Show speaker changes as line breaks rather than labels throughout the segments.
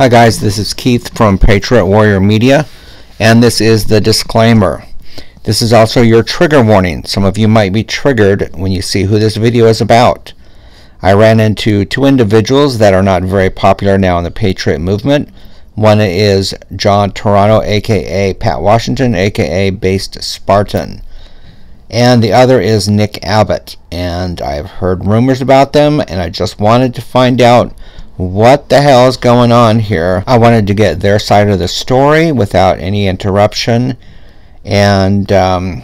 Hi guys, this is Keith from Patriot Warrior Media, and this is the disclaimer. This is also your trigger warning. Some of you might be triggered when you see who this video is about. I ran into two individuals that are not very popular now in the Patriot Movement. One is John Turano, aka Pat Washington, aka Based Spartan. And the other is Nick Abbot. And I've heard rumors about them, and I just wanted to find out what the hell is going on here. I wanted to get their side of the story without any interruption, and don't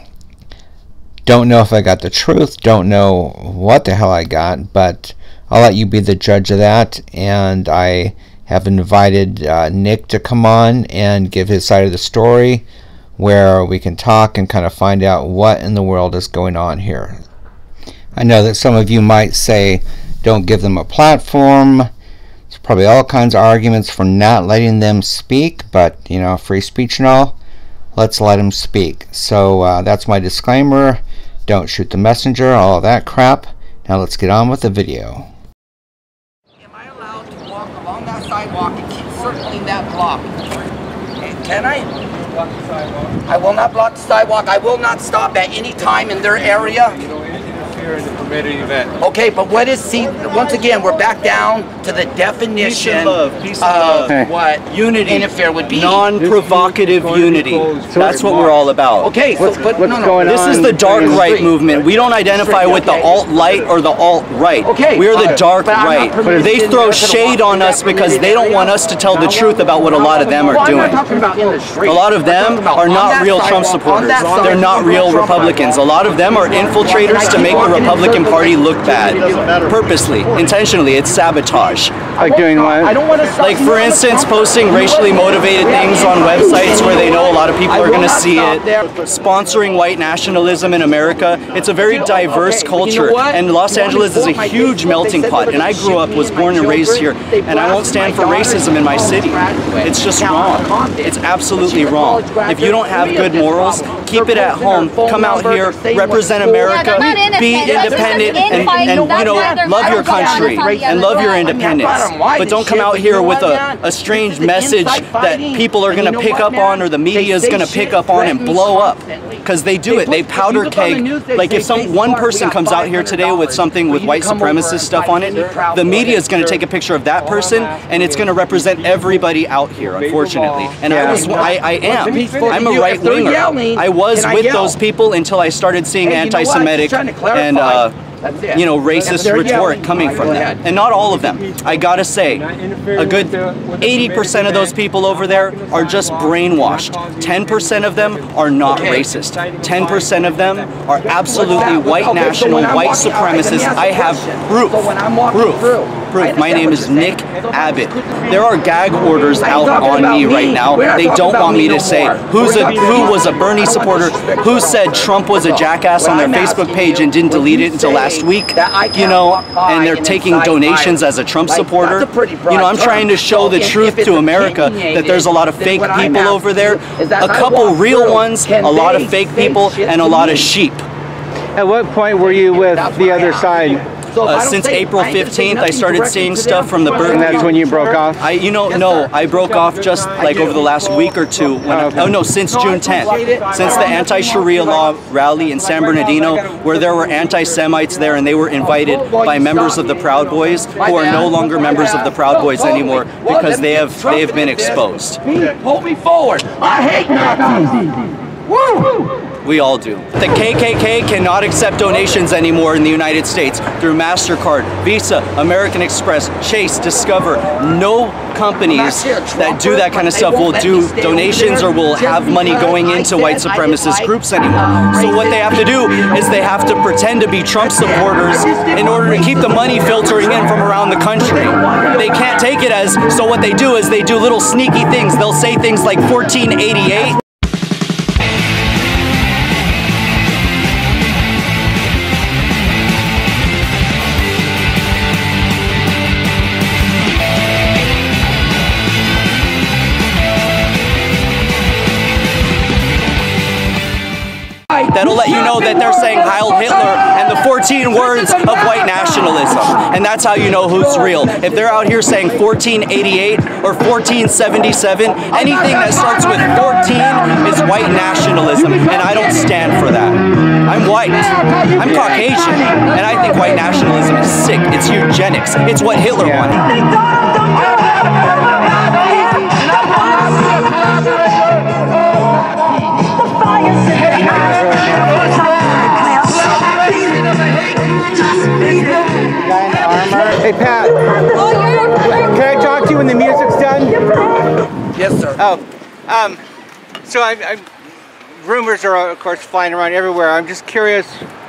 know if I got the truth, don't know what the hell I got, but I'll let you be the judge of that. And I have invited Nick to come on and give his side of the story, where we can talk and kind of find out what in the world is going on here. I know that some of you might say don't give them a platform. There's probably all kinds of arguments for not letting them speak, but you know, free speech and all, let's let them speak. So that's my disclaimer. Don't shoot the messenger, all of that crap. Now let's get on with the video.
Am I allowed to walk along that sidewalk and keep circling that block? Can I?
Block the sidewalk.
I will not block the sidewalk. I will not stop at any time in their area.
You don't interfere in the permitted event.
Okay, but what is, see, once again, we're back down to the definition of what
unity.
Interfere would be.
Non-provocative unity. That's what we're all about.
Okay, so, but
what's going on? This is the dark right movement. We don't identify with the alt-light or the alt-right.
Okay.
We're the dark right.
But
They throw shade on us because they don't want us to tell the truth about what a lot of them are doing. A lot of them are not real Trump supporters. They're not real Republicans. A lot of them are infiltrators to make the Republican Party look bad. Purposely, intentionally. It's sabotage.
Like doing what?
Like, for instance, posting racially motivated things on websites where they know a lot of people are going to see it. Sponsoring white nationalism in America. It's a very diverse culture, and Los Angeles is a huge melting pot. And I grew up, was born and raised here, and I won't stand for racism in my city. It's just wrong. It's absolutely wrong. If you don't have good morals, keep it at home. Come out here, represent America, be independent, and you know, love your country and love your independence. But don't come out here with a strange message that people are going to pick up on, or the media is going to pick up on and blow up. Because they do it. They powder keg. Like, if one person comes out here today with something with white supremacist stuff on it, the media is going to take a picture of that person, and it's going to represent everybody out here, unfortunately. And I am. I'm a right winger. I was with those people until I started seeing anti-Semitic and you know, racist rhetoric coming from them. And not all of them. I gotta say, a good 80% of those people over there are just brainwashed. 10% of them are not racist. 10% of them are absolutely white national, white supremacists. I have proof. Proof. My name is Nick Abbot. There are gag orders out on me right now. They don't want me to say who was a Bernie supporter, who said Trump was a jackass on their Facebook page and didn't delete it until last week, you know, and they're taking donations as a Trump supporter. You know, I'm trying to show the truth to America that there's a lot of fake people over there, a couple real ones, a lot of fake people, and a lot of sheep.
At what point were you with the other side?
Since April 15th, I started seeing stuff from the birth.
And that's when you broke off?
I broke off just like over the last week or two. Since June 10th. Since the anti-Sharia law rally in San Bernardino, where there were anti-Semites there, and they were invited by members of the Proud Boys, who are no longer members of the Proud Boys anymore because they have been exposed.
Pull me forward. I hate Nazis. Woo!
We all do. The KKK cannot accept donations anymore in the United States through MasterCard, Visa, American Express, Chase, Discover. No companies that do that kind of stuff will do donations or will have money going into white supremacist groups anymore. So what they have to do is they have to pretend to be Trump supporters in order to keep the money filtering in from around the country. They can't take it as, so what they do is they do little sneaky things. They'll say things like 1488. That'll let you know that they're saying Heil Hitler and the the 14 words of white nationalism, and that's how you know who's real. If they're out here saying 1488 or 1477, anything that starts with 14 is white nationalism, and I don't stand for that. I'm white, I'm Caucasian, and I think white nationalism is sick. It's eugenics. It's what Hitler wanted.
Hey Pat, can I talk to you when the music's done?
Yes, sir.
Oh, so rumors are of course flying around everywhere. I'm just curious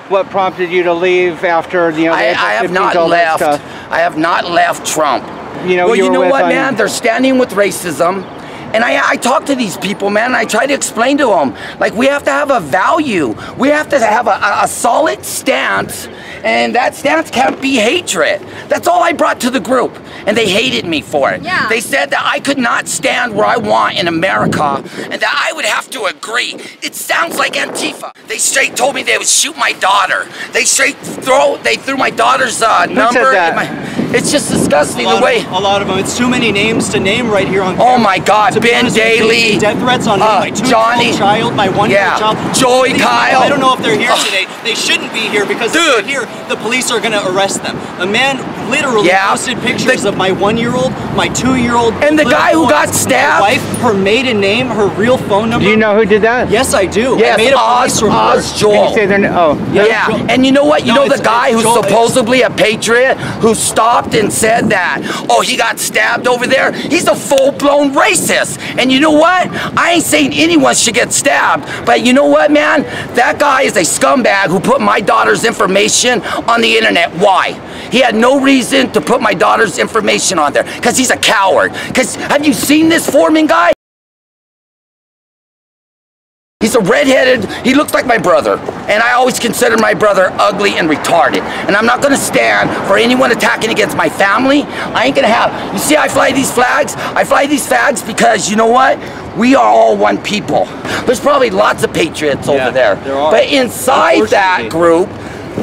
what prompted you to leave after the
I have not left. I have not left Trump.
You know,
well, you know what, man? They're standing with racism. And I talk to these people, man, and I try to explain to them, like, we have to have a value. We have to have a solid stance, and that stance can't be hatred. That's all I brought to the group, and they hated me for it.
Yeah.
They said that I could not stand where I want in America, and that I would have to agree. It sounds like Antifa. They straight told me they would shoot my daughter. They threw my daughter's number. It's just disgusting the way.
A lot of them. It's too many names to name right here on camera.
Oh my God. Ben Daly,
death threats on my 2-year-old child, my 1-year-old child.
Joey Kyle.
I don't know if they're here today. They shouldn't be here because if they're here, the police are going to arrest them. A man literally posted pictures of my 1-year-old, my 2-year-old,
and the guy who got stabbed.
My wife, her maiden name, her real phone number.
Do you know who did that?
Yes, I do.
Yes,
I made a police report.
Joel. Can you say their name? Oh,
yeah. And you know what? You know the guy who's supposedly a patriot who stopped and said that, oh, he got stabbed over there? He's a full-blown racist. And you know what? I ain't saying anyone should get stabbed, but you know what, man? That guy is a scumbag who put my daughter's information on the internet. Why? He had no reason to put my daughter's information on there, because he's a coward. Because have you seen this Foreman guy? He's a redheaded, he looks like my brother, and I always consider my brother ugly and retarded. And I'm not gonna stand for anyone attacking against my family. I ain't gonna have, you see I fly these flags? I fly these flags because, you know what? We are all one people. There's probably lots of patriots over there. But inside that group,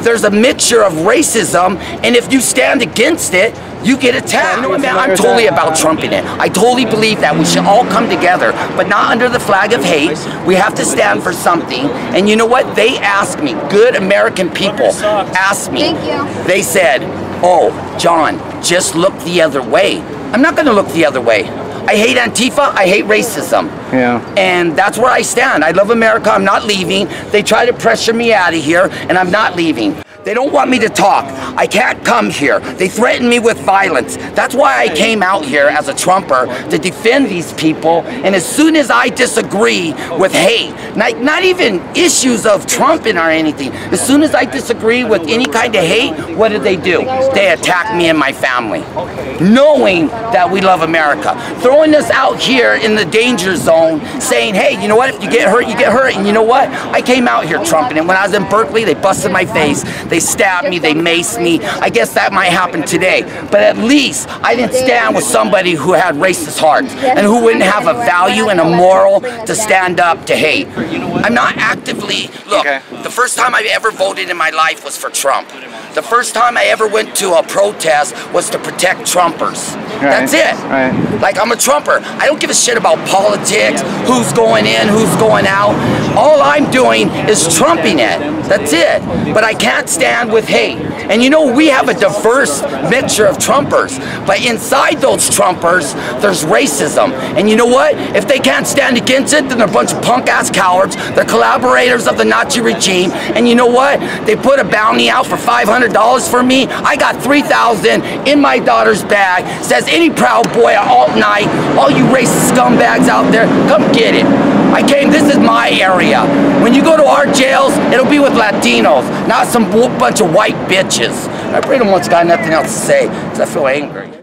there's a mixture of racism, and if you stand against it, you get attacked. You know what, man? I'm totally about trumping it. I totally believe that we should all come together, but not under the flag of hate. We have to stand for something. And you know what? They asked me, good American people asked me.
Thank you.
They said, oh, John, just look the other way. I'm not going to look the other way. I hate Antifa, I hate racism.
Yeah.
And that's where I stand. I love America, I'm not leaving. They try to pressure me out of here, and I'm not leaving. They don't want me to talk. I can't come here. They threaten me with violence. That's why I came out here as a Trumper, to defend these people. And as soon as I disagree with hate, not even issues of trumping or anything, as soon as I disagree with any kind of hate, what do? They attack me and my family, knowing that we love America. Throwing us out here in the danger zone, saying, hey, you know what, if you get hurt, you get hurt. And you know what? I came out here trumping, and when I was in Berkeley, they busted my face. They stabbed me, they maced me. I guess that might happen today. But at least I didn't stand with somebody who had racist hearts and who wouldn't have a value and a moral to stand up to hate. I'm not actively, look, the first time I ever voted in my life was for Trump. The first time I ever went to a protest was to protect Trumpers. That's it. Like, I'm a Trumper. I don't give a shit about politics, who's going in, who's going out. All I'm doing is trumping it. That's it. But I can't stand with hate. And you know, we have a diverse mixture of Trumpers. But inside those Trumpers, there's racism. And you know what? If they can't stand against it, then they're a bunch of punk-ass cowards. They're collaborators of the Nazi regime. And you know what? They put a bounty out for $500 for me. I got $3,000 in my daughter's bag. Says, any proud boy at alt-night, all you racist scumbags out there, come get it. This is my area. When you go to our jails, it'll be with Latinos, not some bunch of white bitches. I pretty much got nothing else to say, because I feel angry.